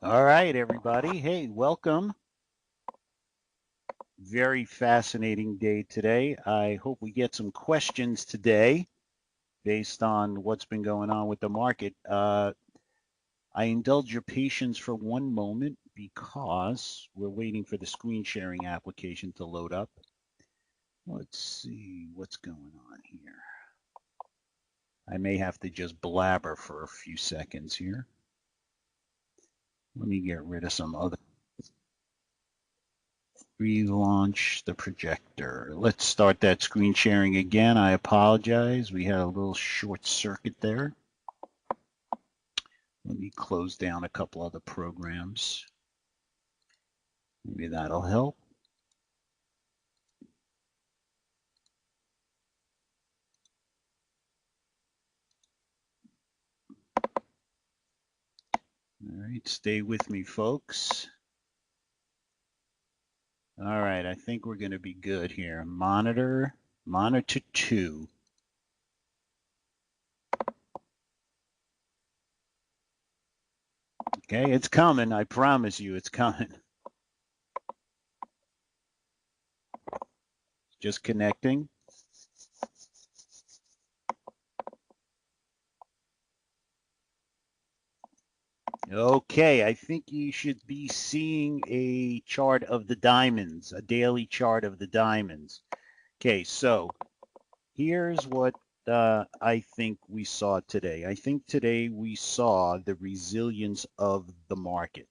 All right, everybody. Hey, welcome. Very fascinating day today. I hope we get some questions today based on what's been going on with the market. I indulge your patience for one moment because we're waiting for the screen sharing application to load up. Let's see what's going on here. I may have to just blabber for a few seconds here. Let me get rid of some other. Relaunch the projector. Let's start that screen sharing again. I apologize. We had a little short circuit there. Let me close down a couple other programs. Maybe that'll help. All right, stay with me, folks. All right, I think we're going to be good here. Monitor 2. Okay, it's coming. I promise you it's coming. Just connecting. Okay, I think you should be seeing a chart of the diamonds, a daily chart of the diamonds. Okay, so here's what I think we saw today. I think today we saw the resilience of the market.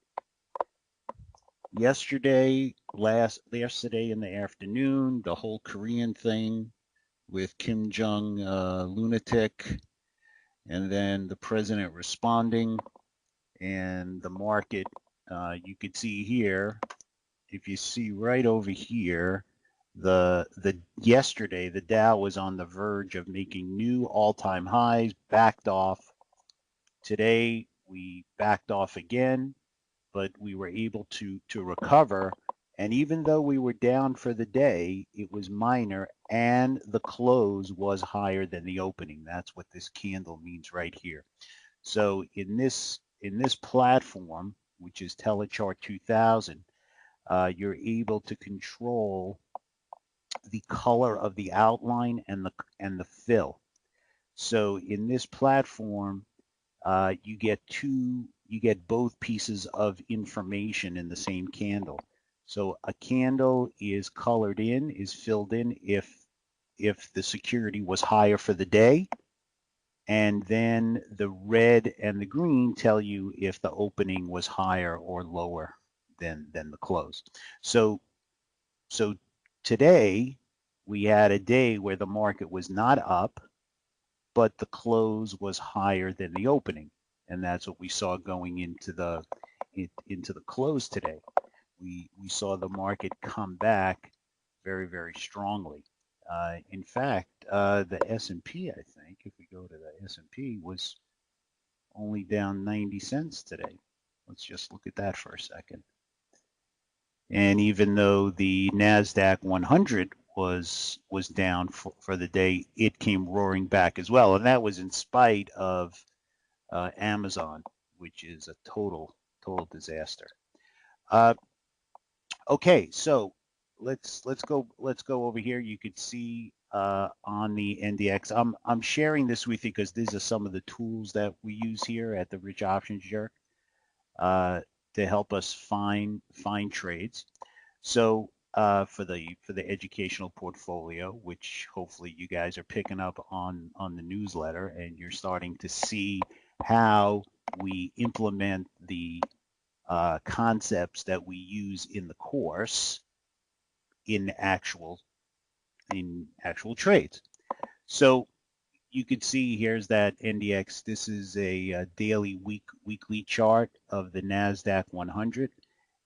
Yesterday in the afternoon, the whole Korean thing with Kim Jong lunatic, and then the president responding, and the market. You could see here, if you see right over here, the yesterday the Dow was on the verge of making new all-time highs, backed off. Today we backed off again, but we were able to recover. And even though we were down for the day, it was minor, and the close was higher than the opening. That's what this candle means right here. So in this platform, which is Telechart 2000, you're able to control the color of the outline and the fill. So in this platform, you get both pieces of information in the same candle. So a candle is colored in, is filled in if the security was higher for the day, and then the red and the green tell you if the opening was higher or lower than the close. So today we had a day where the market was not up, but the close was higher than the opening, and that's what we saw going into the close today. We saw the market come back very, very strongly. In fact, the S&P, I think, if we go to the S&P, was only down 90 cents today. Let's just look at that for a second. And even though the NASDAQ 100 was down for the day, it came roaring back as well. And that was in spite of Amazon, which is a total disaster. Okay, so let's go over here. You could see on the NDX. I'm sharing this with you because these are some of the tools that we use here at the Rich Options Jerk to help us find trades. So for the educational portfolio, which hopefully you guys are picking up on the newsletter, and you're starting to see how we implement the concepts that we use in the course in actual trades. So you could see here's that NDX. This is a daily weekly chart of the NASDAQ 100.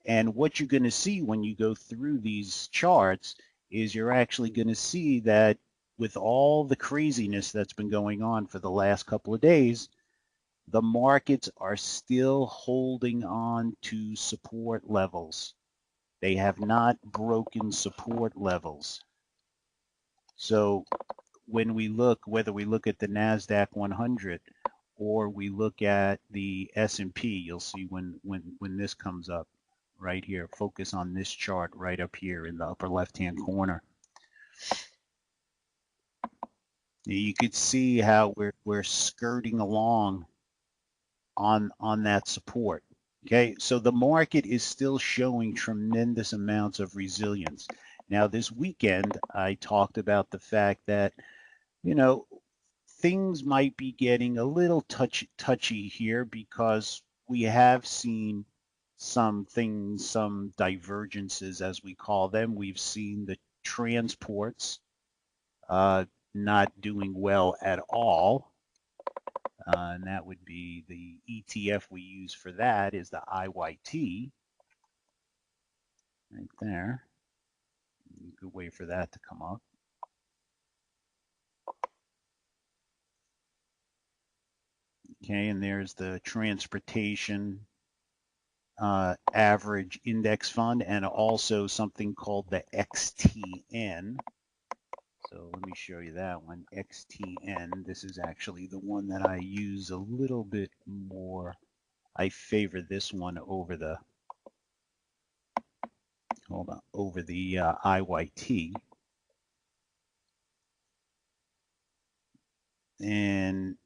And what you're going to see when you go through these charts is you're actually going to see that with all the craziness that's been going on for the last couple of days, the markets are still holding on to support levels. They have not broken support levels. So when we look, whether we look at the NASDAQ 100 or we look at the S&P, you'll see when this comes up right here. Focus on this chart right up here in the upper left-hand corner. You could see how we're skirting along on that support. Okay, so the market is still showing tremendous amounts of resilience. Now, this weekend, I talked about the fact that, you know, things might be getting a little touchy here because we have seen some things, some divergences, as we call them. We've seen the transports not doing well at all. And that would be the ETF we use for that is the IYT right there. You could wait for that to come up. Okay, and there's the transportation average index fund and also something called the XTN. So let me show you that one, XTN. This is actually the one that I use a little bit more. I favor this one over the, hold on, over the IYT. And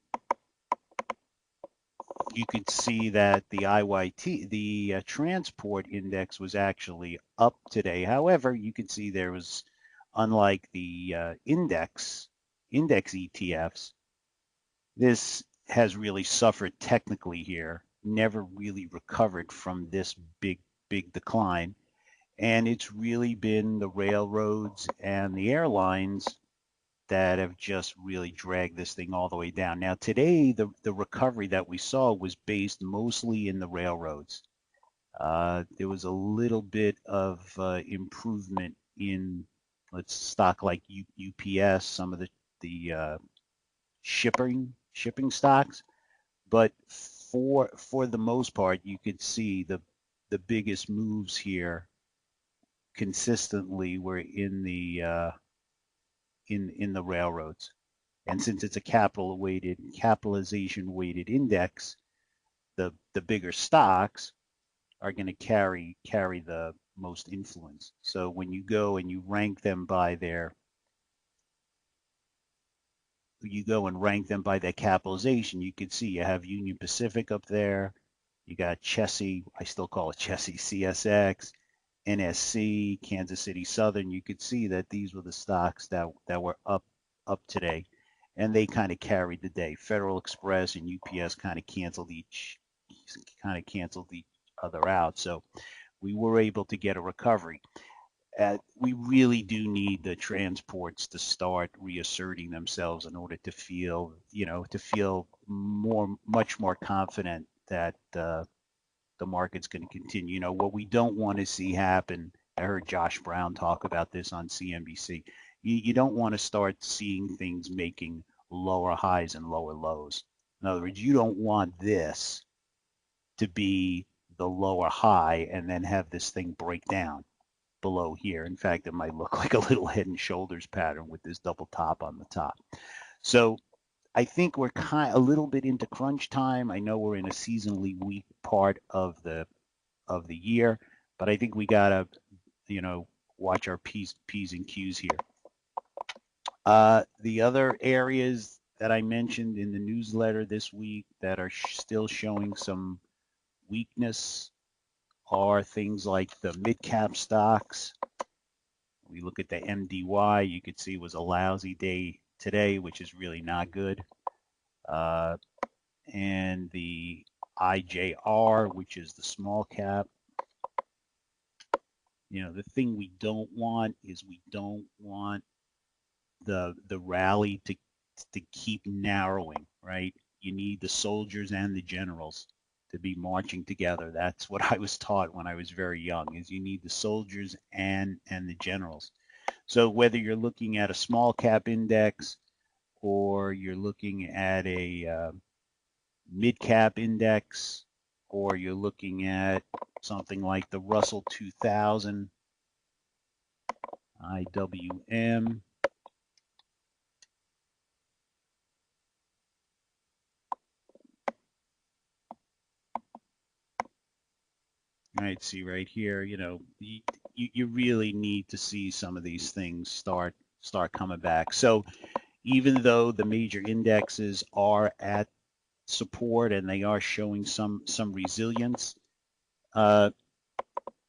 you could see that the IYT, the transport index was actually up today. However, you could see there was, unlike the index ETFs, this has really suffered technically here, never really recovered from this big decline. And it's really been the railroads and the airlines that have just really dragged this thing all the way down. Now, today, the recovery that we saw was based mostly in the railroads. There was a little bit of improvement in, let's stock like UPS, some of the shipping stocks, but for the most part, you could see the biggest moves here consistently were in the railroads. And since it's a capitalization weighted index, the bigger stocks are going to carry the most influence. So when you go and you rank them by their capitalization, you can see you have Union Pacific up there. You got Chessie, I still call it Chessie, CSX, NSC, Kansas City Southern. You could see that these were the stocks that were up today, and they kind of carried the day. Federal Express and UPS kind of canceled each other out. So we were able to get a recovery. We really do need the transports to start reasserting themselves in order to feel much more confident that the market's going to continue. What we don't want to see happen, I heard Josh Brown talk about this on CNBC. You don't want to start seeing things making lower highs and lower lows. In other words, you don't want this to be the lower high and then have this thing break down below here. In fact, it might look like a little head and shoulders pattern with this double top on the top. So I think we're a little bit into crunch time. I know we're in a seasonally weak part of the year, but I think we gotta, watch our P's and Q's here. The other areas that I mentioned in the newsletter this week that are still showing some weakness are things like the mid-cap stocks. We look at the MDY, you could see it was a lousy day today, which is really not good. And the IJR, which is the small cap. The thing we don't want is we don't want the rally to keep narrowing, right? You need the soldiers and the generals to be marching together. That's what I was taught when I was very young, is you need the soldiers and the generals. So whether you're looking at a small cap index or you're looking at a mid cap index, or you're looking at something like the Russell 2000, IWM, Right, see right here, you really need to see some of these things start coming back. So even though the major indexes are at support and they are showing some resilience, uh,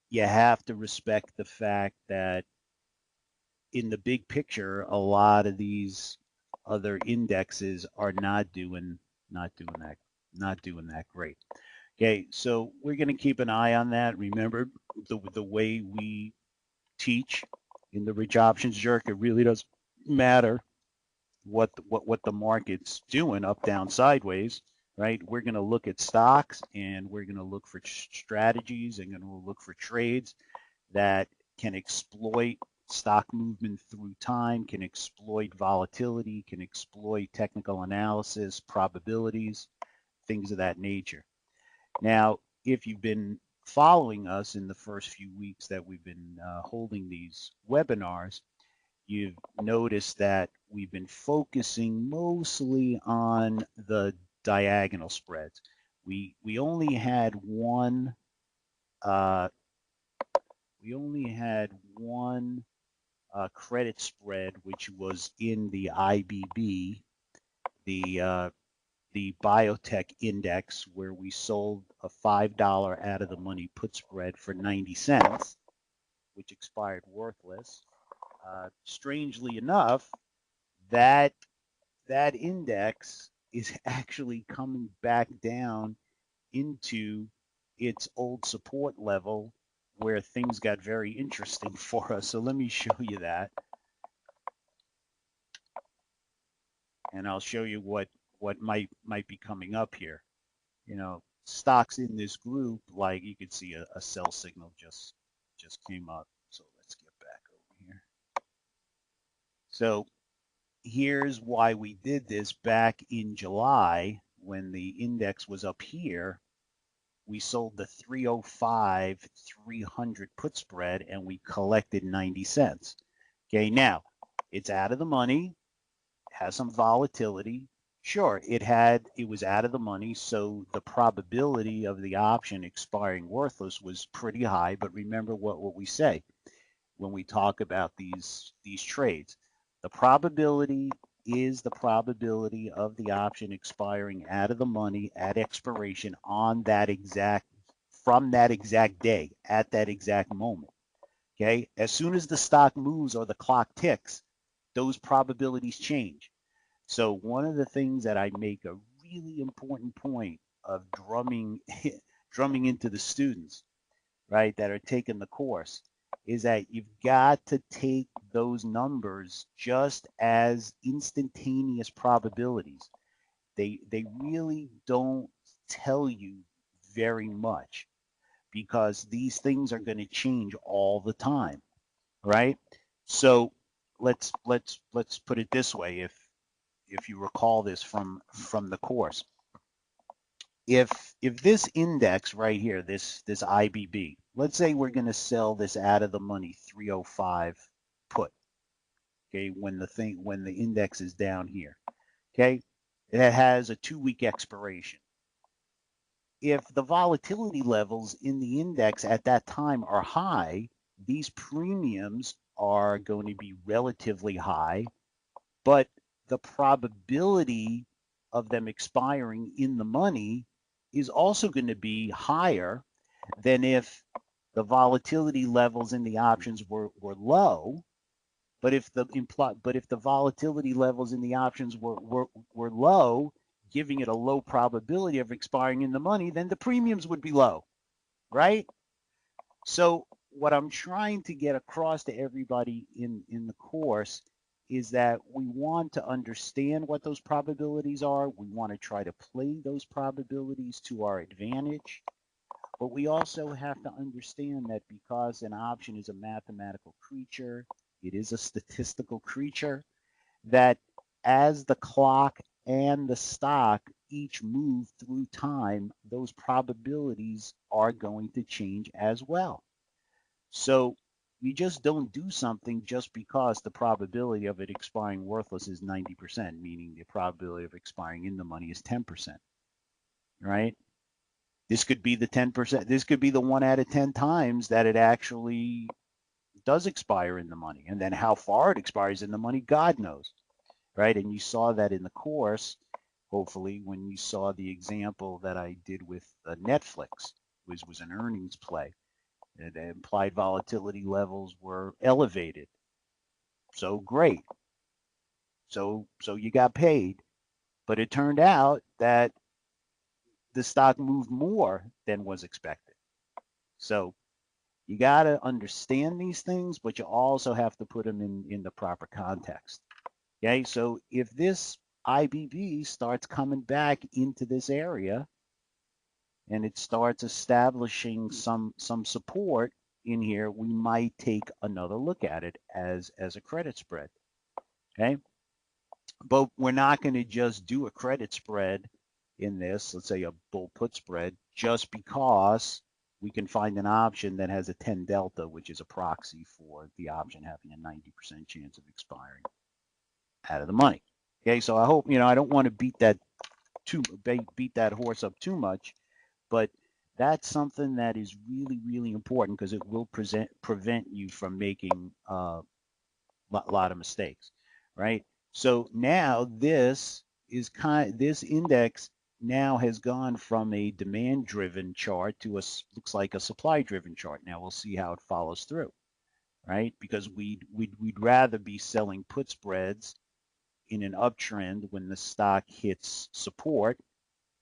you have to respect the fact that in the big picture, a lot of these other indexes are not doing that great. Okay, so we're going to keep an eye on that. Remember, the way we teach in the rich options jerk, it really does matter what the market's doing, up, down, sideways, right? We're going to look at stocks and we're going to look for strategies and going to look for trades that can exploit stock movement through time, can exploit volatility, can exploit technical analysis, probabilities, things of that nature. Now, if you've been following us in the first few weeks that we've been holding these webinars, you've noticed that we've been focusing mostly on the diagonal spreads. We only had one uh, credit spread, which was in the IBB, the biotech index, where we sold a $5 out of the money put spread for 90 cents, which expired worthless. Strangely enough, that that index is actually coming back down into its old support level where things got very interesting for us. So let me show you that, and I'll show you what might be coming up here. Stocks in this group, like you could see a sell signal just came up. So let's get back over here. So here's why we did this back in July when the index was up here. We sold the 305 300 put spread and we collected 90 cents. Okay, now it's out of the money, has some volatility. Sure, it was out of the money, so the probability of the option expiring worthless was pretty high. But remember what we say when we talk about these trades. The probability is the probability of the option expiring out of the money at expiration from that exact day, at that exact moment. Okay? As soon as the stock moves or the clock ticks, those probabilities change. So one of the things that I make a really important point of drumming into the students, right, that are taking the course, is that you've got to take those numbers just as instantaneous probabilities. They really don't tell you very much because these things are going to change all the time, right? So let's put it this way. If you recall this from the course, if this index right here, this IBB, let's say we're going to sell this out of the money 305 put, okay, when the index is down here, okay, it has a 2-week expiration. If the volatility levels in the index at that time are high, these premiums are going to be relatively high, but the probability of them expiring in the money is also going to be higher than if the volatility levels in the options were low. But if the volatility levels in the options were low, giving it a low probability of expiring in the money, then the premiums would be low, right? So what I'm trying to get across to everybody in the course is that we want to understand what those probabilities are. We want to try to play those probabilities to our advantage. But we also have to understand that because an option is a mathematical creature, it is a statistical creature, that as the clock and the stock each move through time, those probabilities are going to change as well. So you just don't do something just because the probability of it expiring worthless is 90%, meaning the probability of expiring in the money is 10%, right? This could be the 10%. This could be the 1 out of 10 times that it actually does expire in the money. And then how far it expires in the money, God knows, right? And you saw that in the course, hopefully, when you saw the example that I did with Netflix, which was an earnings play. The implied volatility levels were elevated. So great. So you got paid. But it turned out that the stock moved more than was expected. So you got to understand these things, but you also have to put them in the proper context. Okay, so if this IBB starts coming back into this area and it starts establishing some support in here, we might take another look at it as a credit spread. Okay, but we're not going to just do a credit spread in this, let's say a bull put spread, just because we can find an option that has a 10 delta, which is a proxy for the option having a 90% chance of expiring out of the money. Okay, so I hope, I don't want to beat that horse up too much, but that's something that is really, really important because it will prevent you from making a lot of mistakes, right? So now this index now has gone from a demand-driven chart to looks like a supply-driven chart. Now we'll see how it follows through, right? Because we'd rather be selling put spreads in an uptrend when the stock hits support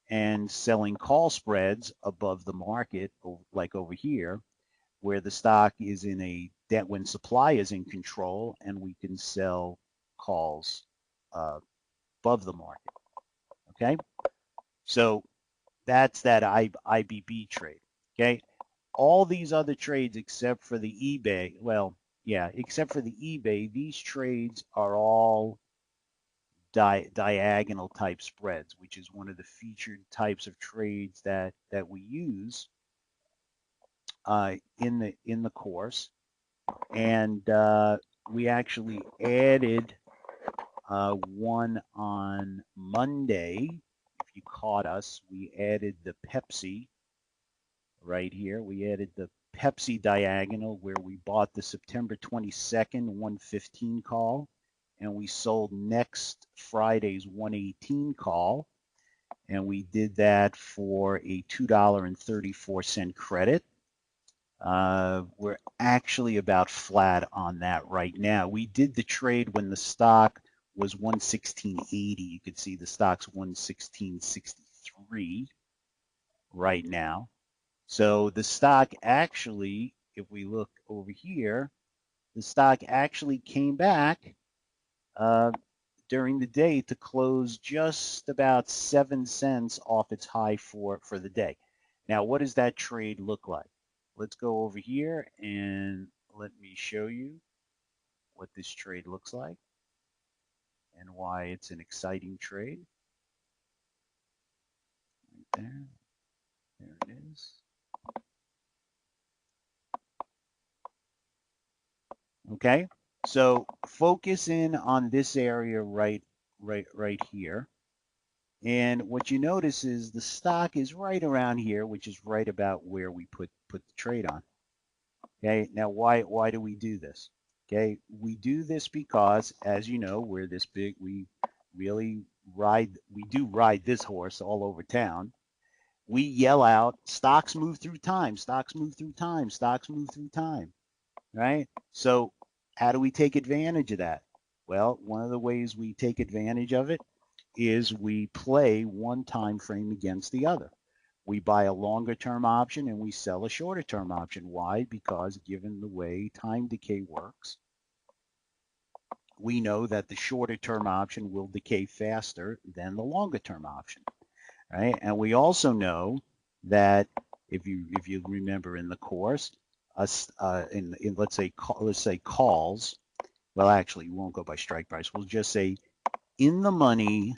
and selling call spreads above the market, like over here, where the stock is in that when supply is in control and we can sell calls above the market. Okay, so that's that IBB trade. Okay, all these other trades except for the eBay, except for the eBay, these trades are all diagonal type spreads, which is one of the featured types of trades that we use in the course. And we actually added one on Monday. If you caught us, we added the Pepsi right here. We added the Pepsi diagonal where we bought the September 22nd 115 call, and we sold next Friday's 118 call, and we did that for a $2.34 credit. We're actually about flat on that right now. We did the trade when the stock was 116.80. You could see the stock's 116.63 right now. So the stock actually, if we look over here, the stock actually came back during the day to close just about 7 cents off its high for the day. Now, what does that trade look like? Let's go over here and let me show you what this trade looks like and why it's an exciting trade. Right there. There it is. Okay, so focus in on this area right here. And what you notice is the stock is right around here, which is right about where we put the trade on. Okay, now why do we do this? Okay, we do this because, as you know, we're this big. We really do ride this horse all over town. We yell out, stocks move through time, stocks move through time, stocks move through time, right? So how do we take advantage of that? Well, one of the ways we take advantage of it is we play one time frame against the other. We buy a longer term option and we sell a shorter term option. Why? Because given the way time decay works, we know that the shorter term option will decay faster than the longer term option, right? And we also know that if you remember in the course, in let's say calls, well, actually, we won't go by strike price. We'll just say in the money,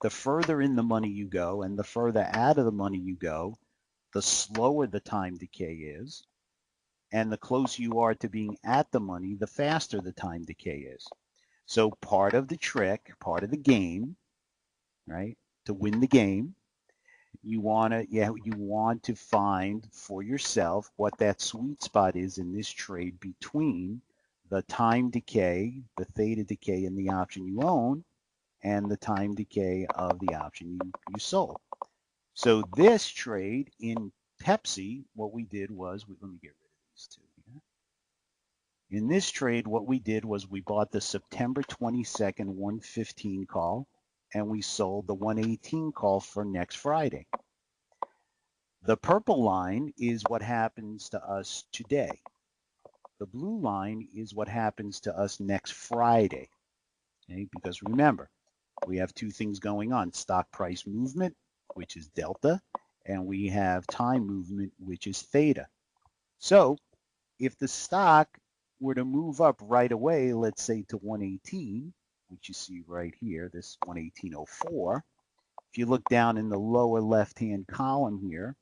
the further in the money you go and the further out of the money you go, the slower the time decay is. And the closer you are to being at the money, the faster the time decay is. So part of the trick, part of the game, right, to win the game You want to find for yourself what that sweet spot is in this trade between the time decay, the theta decay in the option you own, and the time decay of the option you sold. So this trade in Pepsi, what we did was, let me get rid of these two here. In this trade, what we did was we bought the September 22nd 115 call, and we sold the 118 call for next Friday. The purple line is what happens to us today. The blue line is what happens to us next Friday. Okay? Because remember, we have two things going on: stock price movement, which is delta, and we have time movement, which is theta. So if the stock were to move up right away, let's say to 118, which you see right here, this 118.04, if you look down in the lower left-hand column here,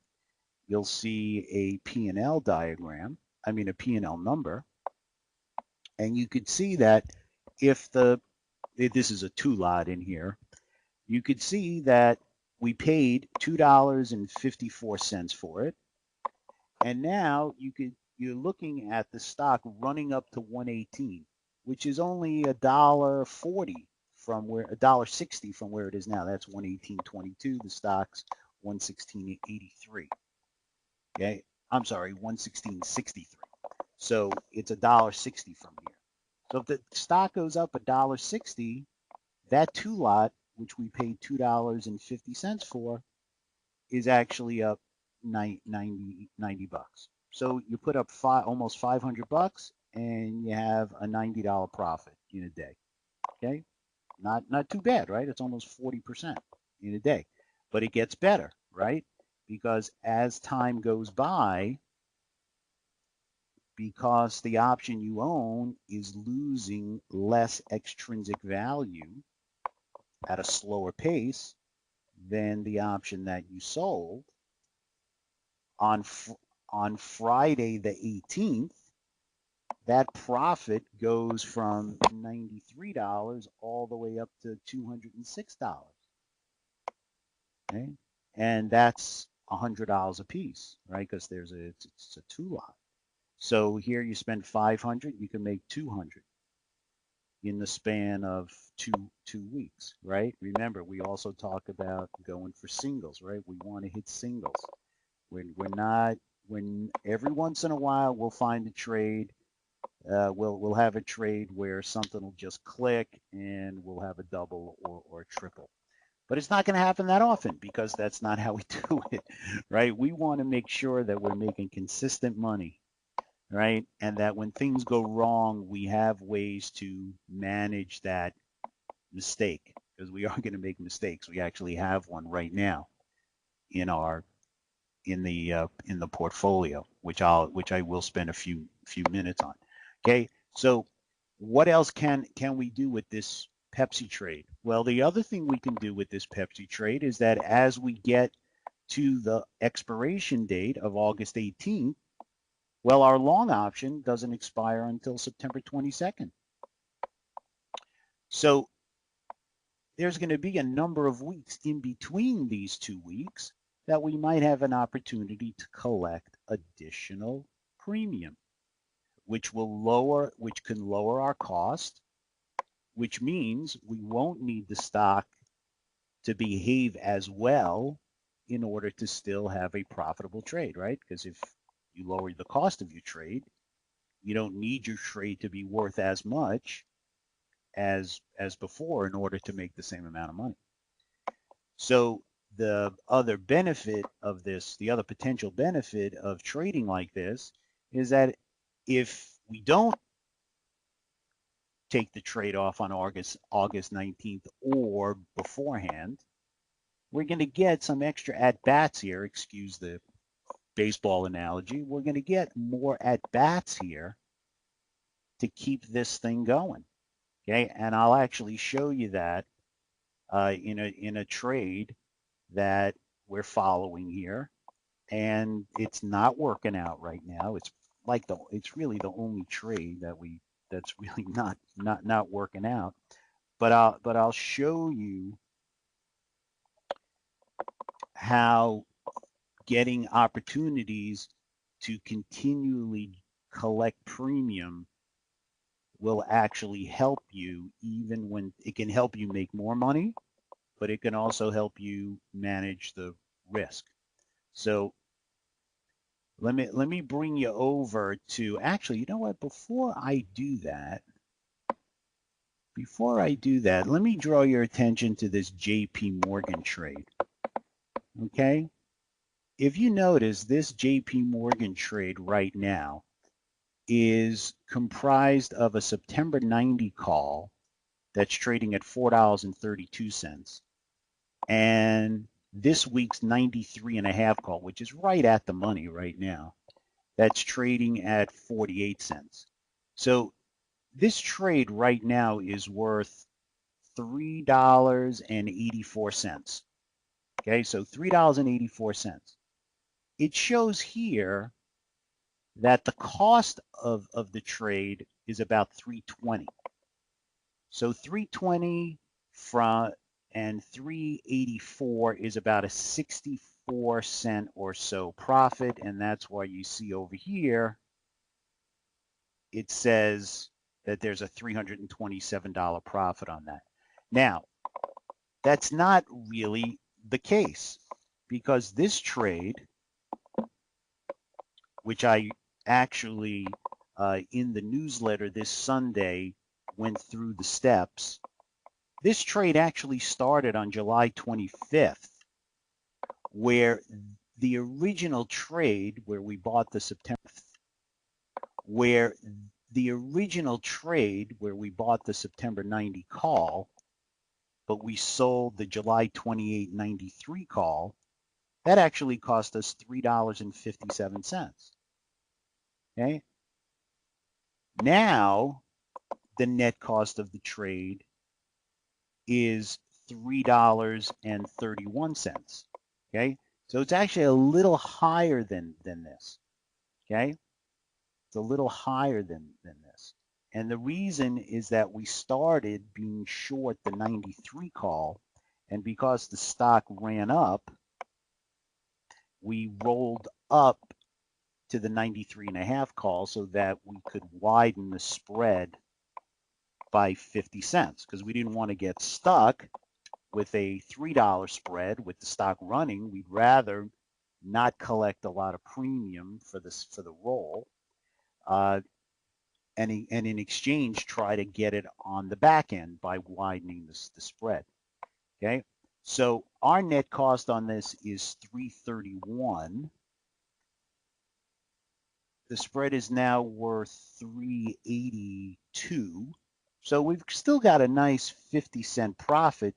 you'll see a P&L diagram, a P&L number, and you could see that if this is a two lot in here, you could see that we paid $2.54 for it, and now you're looking at the stock running up to 118, which is only $1.40 from where $1.60 from where it is now. That's 118.22. The stock's 116.83. Okay, I'm sorry, 116.63. So it's $1.60 from here. So if the stock goes up $1.60, that two lot, which we paid $2.50 for, is actually up 90 bucks. So you put up almost 500 bucks and you have a $90 profit in a day. Okay, not too bad, right? It's almost 40% in a day, but it gets better, right? Because as time goes by, because the option you own is losing less extrinsic value at a slower pace than the option that you sold, on Friday the 18th, that profit goes from $93 all the way up to $206. Okay? And that's $100 a piece, right? Because it's a two lot. So here you spend 500, you can make 200 in the span of two weeks, right? Remember, we also talk about going for singles, right? We want to hit singles. When every once in a while we'll find a trade. We'll have a trade where something will just click and we'll have a double or a triple. But it's not going to happen that often because that's not how we do it, right? We want to make sure that we're making consistent money, right? And that when things go wrong, we have ways to manage that mistake, because we are going to make mistakes. We actually have one right now in the portfolio, which I will spend a few minutes on. Okay, so what else can we do with this Pepsi trade? Well, the other thing we can do with this Pepsi trade is that as we get to the expiration date of August 18th, well, our long option doesn't expire until September 22nd. So there's going to be a number of weeks in between these 2 weeks that we might have an opportunity to collect additional premium, which can lower our cost, which means we won't need the stock to behave as well in order to still have a profitable trade, right? Because if you lower the cost of your trade, you don't need your trade to be worth as much as before in order to make the same amount of money. So the other benefit of this, the other potential benefit of trading like this, is that if we don't take the trade off on August 19th or beforehand, we're going to get some extra at-bats here. Excuse the baseball analogy. We're going to get more at-bats here to keep this thing going. Okay, and I'll actually show you that in a trade that we're following here, and it's not working out right now. It's really the only trade that's really not working out. But I'll show you how getting opportunities to continually collect premium will actually help you, even when it can help you make more money, but it can also help you manage the risk. So let me bring you over to, actually, you know what, before I do that, let me draw your attention to this JP Morgan trade. Okay? If you notice, this JP Morgan trade right now is comprised of a September 90 call that's trading at $4.32, and this week's 93.5 call, which is right at the money right now, that's trading at 48 cents. So this trade right now is worth $3.84. Okay, so $3.84. It shows here that the cost of the trade is about 320. So 320 from and 384 is about a 64 cent or so profit, and that's why you see over here it says that there's a $327 profit on that. Now, that's not really the case, because this trade, which I actually in the newsletter this Sunday went through the steps, this trade actually started on July 25th, where the original trade where we bought the September 90 call, but we sold the July 28 93 call, that actually cost us $3.57. Okay. Now the net cost of the trade is $3.31. Okay. So it's actually a little higher than this. Okay. It's a little higher than this. And the reason is that we started being short the 93 call, and because the stock ran up, we rolled up to the 93.5 call so that we could widen the spread by 50 cents, because we didn't want to get stuck with a $3 spread with the stock running. We'd rather not collect a lot of premium for the roll, and in exchange try to get it on the back end by widening the spread. Okay, so our net cost on this is $3.31. The spread is now worth $3.82. So we've still got a nice 50-cent profit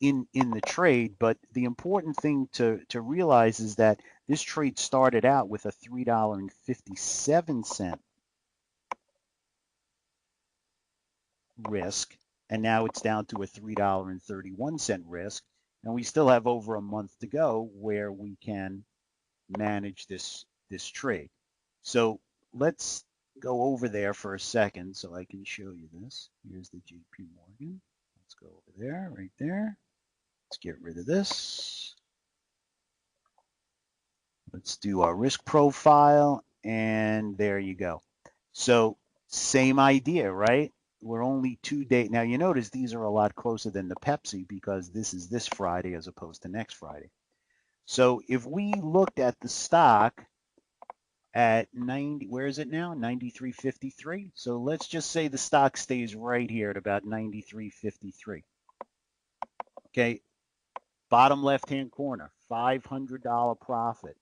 in the trade, but the important thing to realize is that this trade started out with a $3.57 risk, and now it's down to a $3.31 risk, and we still have over a month to go where we can manage this trade. So let's go over there for a second so I can show you this. Here's the JP Morgan. Let's go over there, right there. Let's get rid of this. Let's do our risk profile, and there you go. So same idea, right? We're only 2 days. Now you notice these are a lot closer than the Pepsi because this is this Friday as opposed to next Friday. So if we looked at the stock at 90, where is it now? 93.53. So let's just say the stock stays right here at about 93.53. Okay, bottom left-hand corner, $500 profit.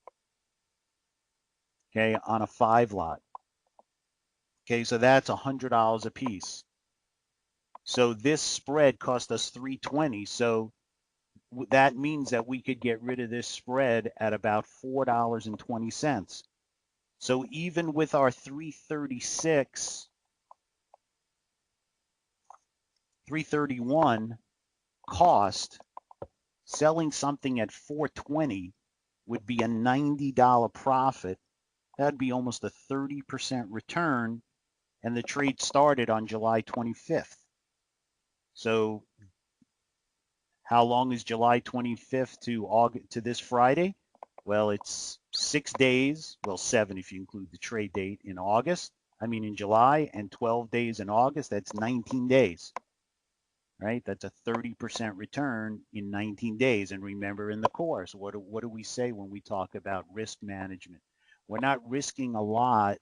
Okay, on a 5 lot. Okay, so that's $100 a piece. So this spread cost us $3.20. So that means that we could get rid of this spread at about $4.20. So even with our 331 cost, selling something at 420 would be a $90 profit. That'd be almost a 30% return, and the trade started on July 25th. So How long is July 25th to this Friday? Well, it's 6 days, well, 7 if you include the trade date in July, and 12 days in August. That's 19 days, right? That's a 30% return in 19 days. And remember in the course, what do we say when we talk about risk management? We're not risking a lot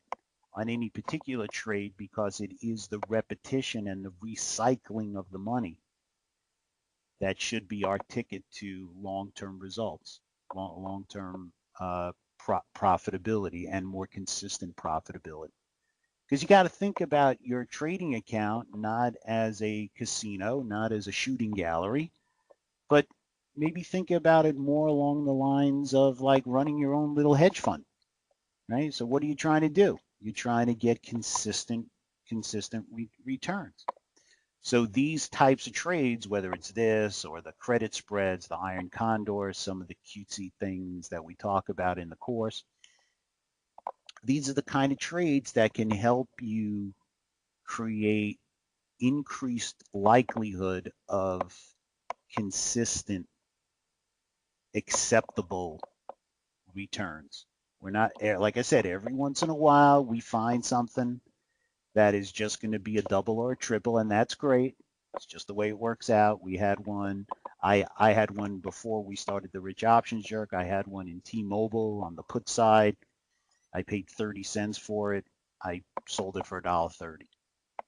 on any particular trade because it is the repetition and the recycling of the money that should be our ticket to long-term results, long-term profitability and more consistent profitability. Because you got to think about your trading account not as a casino, not as a shooting gallery, but maybe think about it more along the lines of like running your own little hedge fund, right? So what are you trying to do? You're trying to get consistent returns. So these types of trades, whether it's this or the credit spreads, the iron condor, some of the cutesy things that we talk about in the course, these are the kind of trades that can help you create increased likelihood of consistent, acceptable returns. We're not, like I said, every once in a while we find something that is just going to be a double or a triple, and that's great. It's just the way it works out. We had one. I had one before we started the Rich Options Jerk. I had one in T-Mobile on the put side. I paid 30 cents for it. I sold it for $1.30.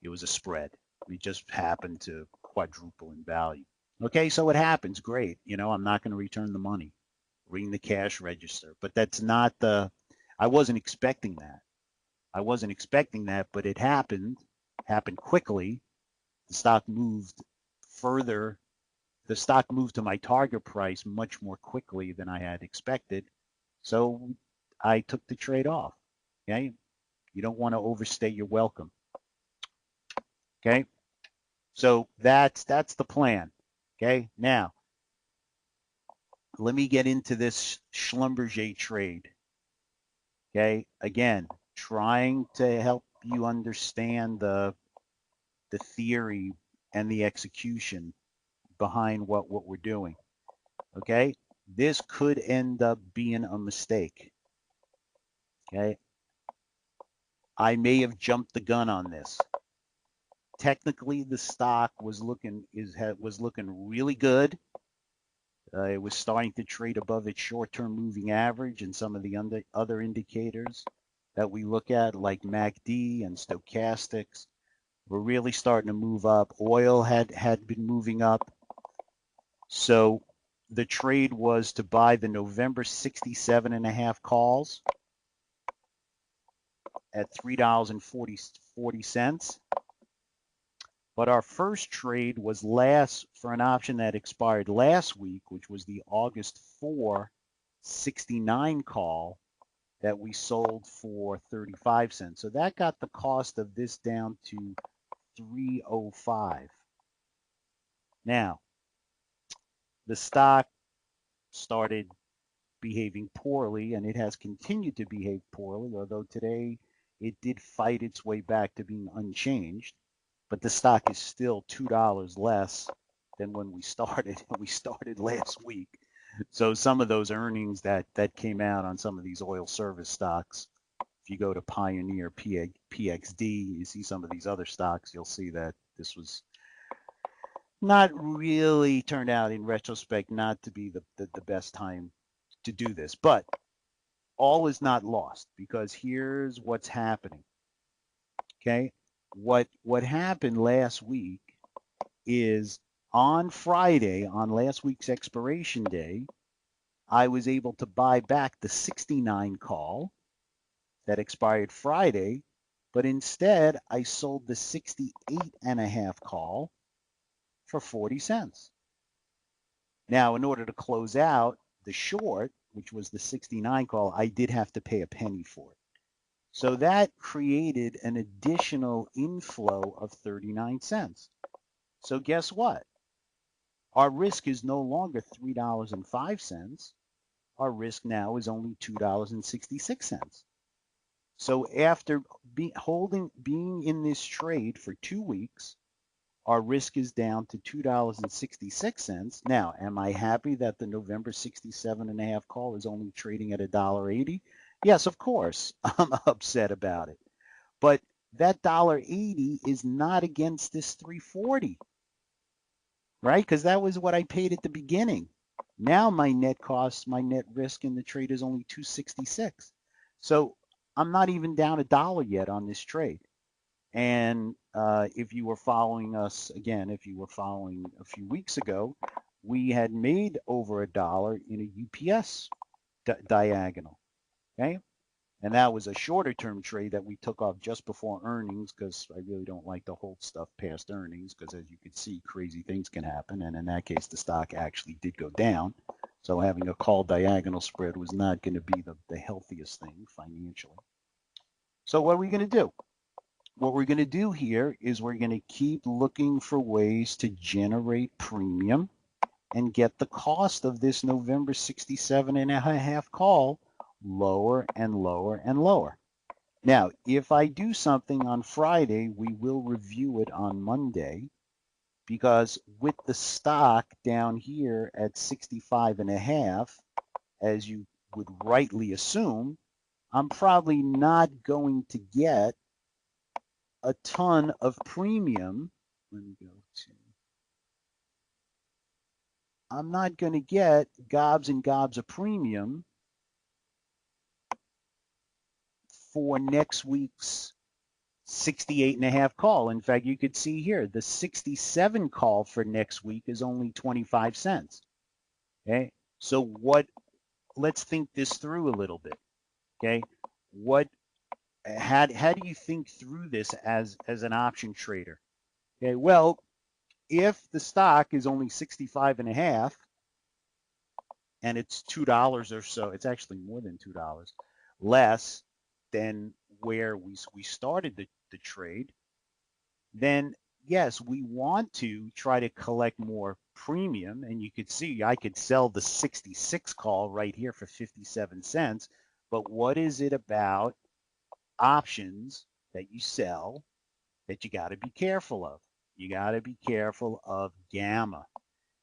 It was a spread. We just happened to quadruple in value. Okay, so it happens. Great. I'm not going to return the money. Ring the cash register. But that's not I wasn't expecting that. But it happened quickly. The stock moved further. The stock moved to my target price much more quickly than I had expected. So I took the trade off. Okay. You don't want to overstay your welcome. Okay. So that's the plan. Okay. Now, let me get into this Schlumberger trade. Okay. Again, trying to help you understand the theory and the execution behind what we're doing. Okay. This could end up being a mistake. Okay. I may have jumped the gun on this. Technically, the stock was looking really good. It was starting to trade above its short-term moving average and some of the other indicators that we look at, like MACD and stochastics, were really starting to move up. Oil had been moving up. So the trade was to buy the November 67.5 calls at $3.40. But our first trade was for an option that expired last week, which was the August 4.69 call that we sold for 35 cents. So that got the cost of this down to 305. Now, the stock started behaving poorly, and it has continued to behave poorly, although today it did fight its way back to being unchanged. But the stock is still $2 less than when we started. We started last week. So some of those earnings that came out on some of these oil service stocks, if you go to Pioneer, PXD, you see some of these other stocks, you'll see that this was not really turned out in retrospect not to be the best time to do this. But all is not lost, because here's what's happening. Okay? What happened last week is on Friday, on last week's expiration day, I was able to buy back the 69 call that expired Friday, but instead I sold the 68.5 call for 40 cents. Now, in order to close out the short, which was the 69 call, I did have to pay a penny for it. So that created an additional inflow of 39 cents. So guess what? Our risk is no longer $3.05. Our risk now is only $2.66. So after being in this trade for 2 weeks, Our risk is down to $2.66. Now, am I happy that the November 67.5 call is only trading at $1.80? Yes, of course. I'm upset about it. But that $1.80 is not against this 340, right? Because that was what I paid at the beginning. Now my net cost, my net risk in the trade is only 266. So I'm not even down $1 yet on this trade. And if you were following us again, if you were following a few weeks ago, we had made over $1 in a UPS diagonal. Okay. And that was a shorter term trade that we took off just before earnings because I really don't like to hold stuff past earnings because as you can see, crazy things can happen. And in that case, the stock actually did go down. So having a call diagonal spread was not going to be the healthiest thing financially. So what are we going to do? What we're going to do here is we're going to keep looking for ways to generate premium and get the cost of this November 67.5 call lower and lower and lower. Now, if I do something on Friday, we will review it on Monday because with the stock down here at 65.5, as you would rightly assume, I'm probably not going to get a ton of premium. Let me go to, I'm not going to get gobs and gobs of premium for next week's 68.5 call. In fact, you could see here, the 67 call for next week is only 25 cents. Okay. So let's think this through a little bit. Okay. How do you think through this as an option trader? Okay. Well, if the stock is only 65.5 and it's $2 or so, it's actually more than $2 less than where we started the trade, then yes, we want to try to collect more premium. And you could see I could sell the 66 call right here for 57 cents. But what is it about options that you sell that you got to be careful of? You got to be careful of gamma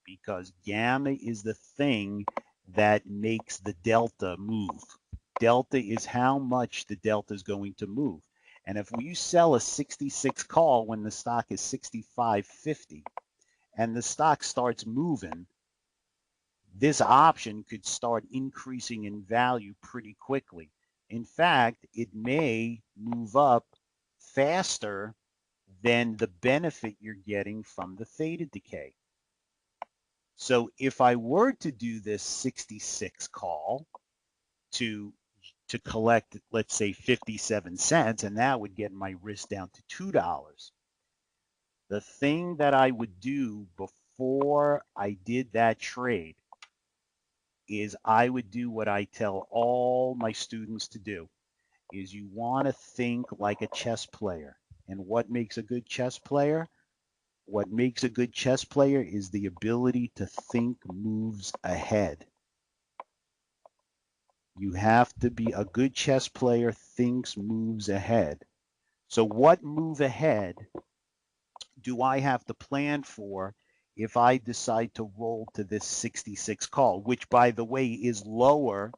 because gamma is the thing that makes the delta move. Delta is how much the delta is going to move. And if you sell a 66 call when the stock is 65.50 and the stock starts moving, this option could start increasing in value pretty quickly. In fact, it may move up faster than the benefit you're getting from the theta decay. So if I were to do this 66 call to collect, let's say 57 cents, and that would get my risk down to $2. The thing that I would do before I did that trade is I would do what I tell all my students to do, is you want to think like a chess player. And what makes a good chess player? What makes a good chess player is the ability to think moves ahead. You have to be a good chess player, thinks moves ahead. So what move ahead do I have to plan for if I decide to roll to this 66 call, which by the way is lower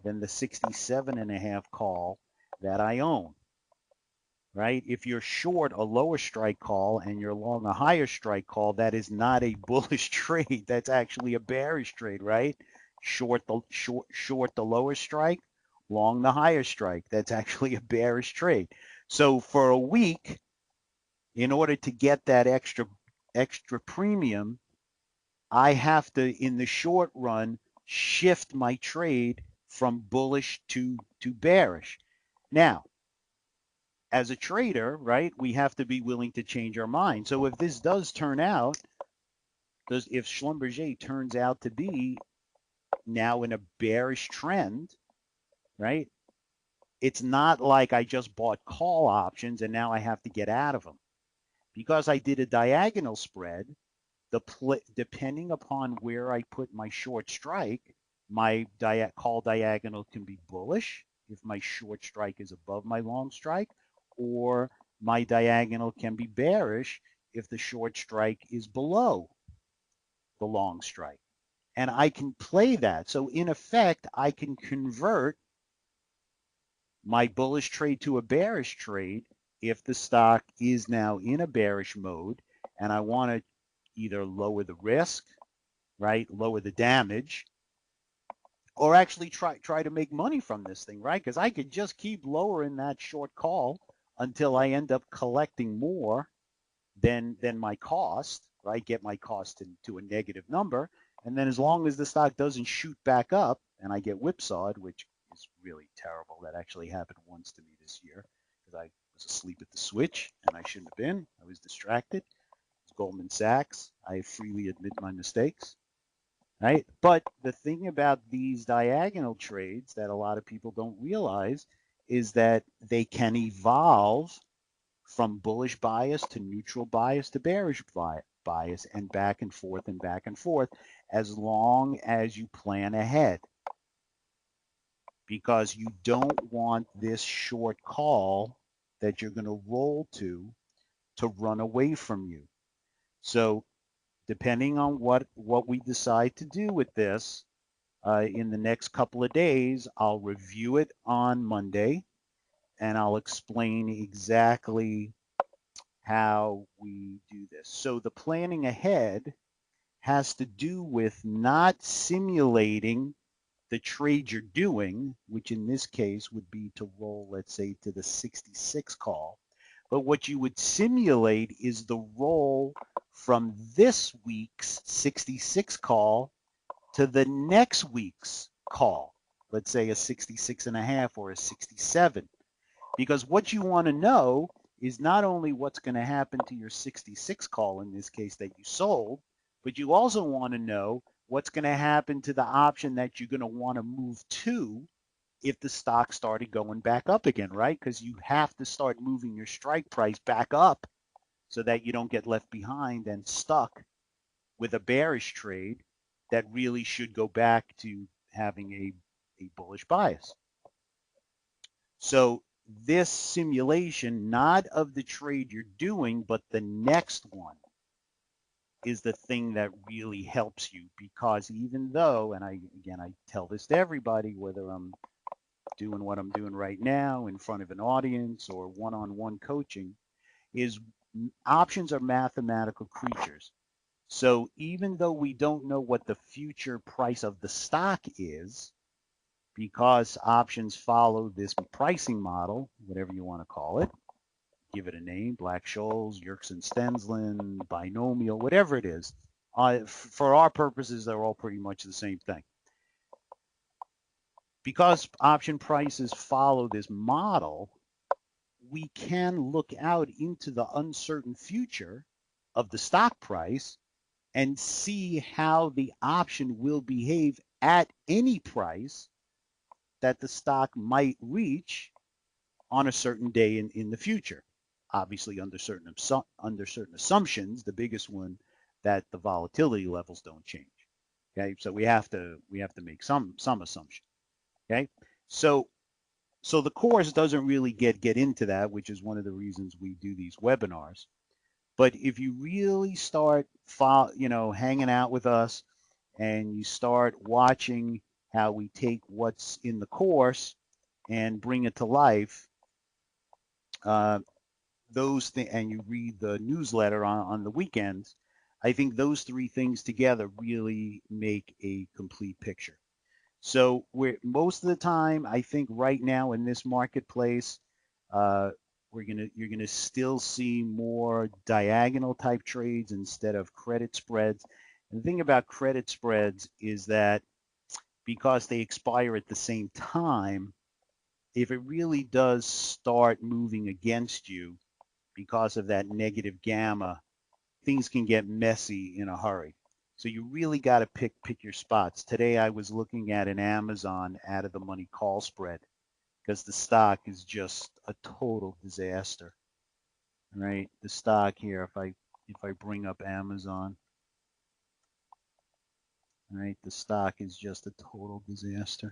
than the 67.5 call that I own, right? If you're short a lower strike call and you're long a higher strike call, that is not a bullish trade. That's actually a bearish trade, right? Short the lower strike, long the higher strike. That's actually a bearish trade. So for a week, in order to get that extra premium, I have to, in the short run, shift my trade from bullish to bearish. Now, as a trader, right, we have to be willing to change our mind. So if this does turn out, if Schlumberger turns out to be now in a bearish trend, right, it's not like I just bought call options and now I have to get out of them. Because I did a diagonal spread, depending upon where I put my short strike, my call diagonal can be bullish if my short strike is above my long strike, or my diagonal can be bearish if the short strike is below the long strike. And I can play that. So in effect, I can convert my bullish trade to a bearish trade if the stock is now in a bearish mode and I want to either lower the risk, right, lower the damage, or actually try to make money from this thing, right? Because I could just keep lowering that short call until I end up collecting more than my cost, right? Get my cost to a negative number, and then as long as the stock doesn't shoot back up and I get whipsawed, which is really terrible. That actually happened once to me this year because I was asleep at the switch and I shouldn't have been. I was distracted. It was Goldman Sachs. I freely admit my mistakes, right? But the thing about these diagonal trades that a lot of people don't realize is that they can evolve from bullish bias to neutral bias to bearish bias and back and forth as long as you plan ahead, because you don't want this short call that you're going to roll to run away from you. So depending on what we decide to do with this in the next couple of days, I'll review it on Monday and I'll explain exactly how we do this. So the planning ahead has to do with not simulating the trade you're doing, which in this case would be to roll, let's say, to the 66 call. But what you would simulate is the roll from this week's 66 call to the next week's call, let's say a 66 and a half or a 67. Because what you want to know is not only what's going to happen to your 66 call in this case that you sold, but you also want to know what's going to happen to the option that you're going to want to move to if the stock started going back up again, right? Because you have to start moving your strike price back up so that you don't get left behind and stuck with a bearish trade that really should go back to having a bullish bias. So this simulation, not of the trade you're doing, but the next one, is the thing that really helps you, because even though, and I tell this to everybody, whether I'm doing what I'm doing right now in front of an audience or one-on-one coaching, is options are mathematical creatures. So even though we don't know what the future price of the stock is, because options follow this pricing model, whatever you want to call it, give it a name, Black-Scholes, Yerkes-Stensland, binomial, whatever it is. For our purposes, they're all pretty much the same thing. Because option prices follow this model, we can look out into the uncertain future of the stock price and see how the option will behave at any price that the stock might reach on a certain day in the future. Obviously, under certain assumptions, the biggest one that the volatility levels don't change. Okay, so we have to make some assumption. Okay, so the course doesn't really get into that, which is one of the reasons we do these webinars. But if you really start hanging out with us and you start watching how we take what's in the course and bring it to life, those things, and you read the newsletter on the weekends, I think those three things together really make a complete picture. So most of the time, I think right now in this marketplace, you're gonna still see more diagonal type trades instead of credit spreads. And the thing about credit spreads is that because they expire at the same time, if it really does start moving against you because of that negative gamma, things can get messy in a hurry. So you really got to pick your spots. Today I was looking at an Amazon out of the money call spread because the stock is just a total disaster. Right? The stock here, if I bring up Amazon, right, the stock is just a total disaster.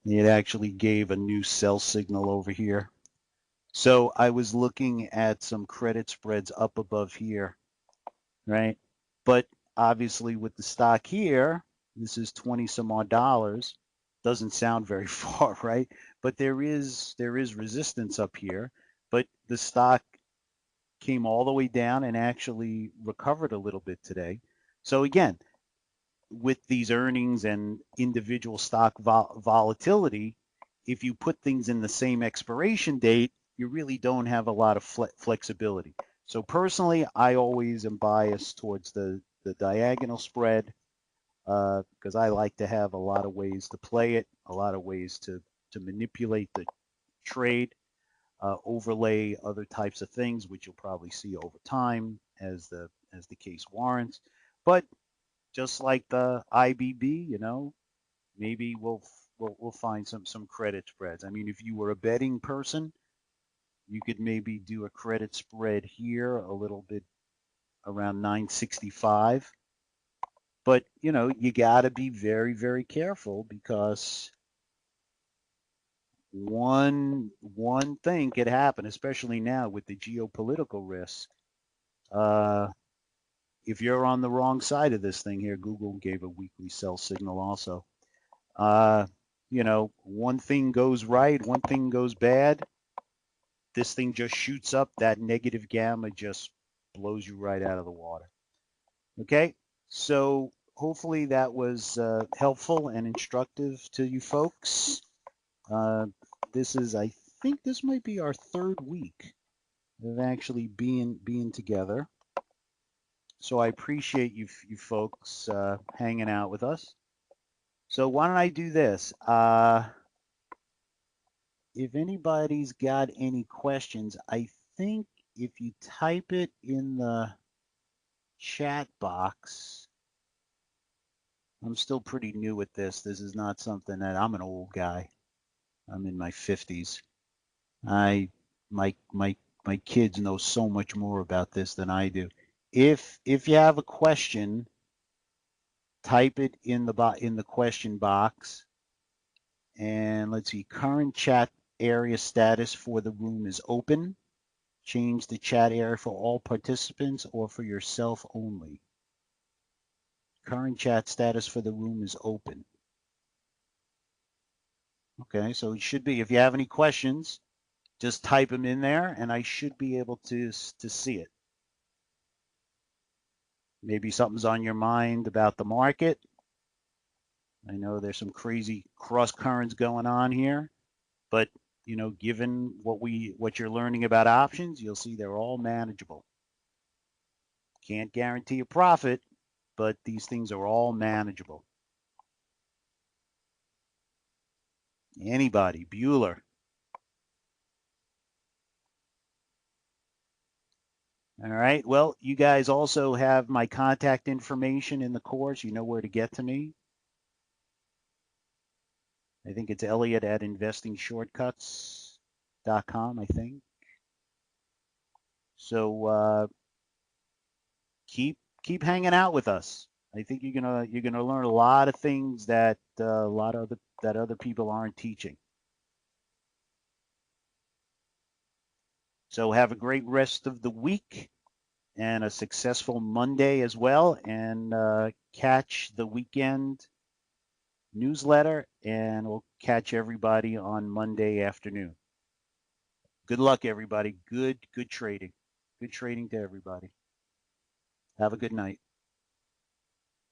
It actually gave a new sell signal over here. So I was looking at some credit spreads up above here, right? But obviously with the stock here, this is 20 some odd dollars. Doesn't sound very far, right? But there is resistance up here, but the stock came all the way down and actually recovered a little bit today. So again, with these earnings and individual stock volatility, if you put things in the same expiration date, you really don't have a lot of flexibility. So personally, I always am biased towards the diagonal spread because I like to have a lot of ways to play it, a lot of ways to manipulate the trade, overlay other types of things, which you'll probably see over time as the case warrants. But just like the IBB, maybe we'll find some credit spreads. I mean, if you were a betting person, you could maybe do a credit spread here a little bit around 965. But, you got to be very, very careful because one thing could happen, especially now with the geopolitical risk. Uh, if you're on the wrong side of this thing here, Google gave a weekly sell signal also. Uh, one thing goes right, one thing goes bad. This thing just shoots up. That negative gamma just blows you right out of the water. Okay, so hopefully that was helpful and instructive to you folks. Uh, I think this might be our third week of actually being together. So I appreciate you folks hanging out with us. So why don't I do this? If anybody's got any questions, I think if you type it in the chat box, I'm still pretty new at this. This is not something that I'm an old guy. I'm in my 50s. I my kids know so much more about this than I do. If you have a question, type it in the question box. And let's see, current chat area status for the room is open. Change the chat area for all participants or for yourself only. Current chat status for the room is open. Okay, so it should be, if you have any questions, just type them in there and I should be able to see it. Maybe something's on your mind about the market. I know there's some crazy cross currents going on here, but given what you're learning about options, you'll see they're all manageable. Can't guarantee a profit, but these things are all manageable. Anybody? Bueller. All right. Well, you guys also have my contact information in the course. You know where to get to me. I think it's Elliot at investingshortcuts.com, I think. So keep hanging out with us. I think you're gonna learn a lot of things that other people aren't teaching. So have a great rest of the week and a successful Monday as well. And catch the weekend newsletter, and we'll catch everybody on Monday afternoon. Good luck, everybody. Good trading. Good trading to everybody. Have a good night.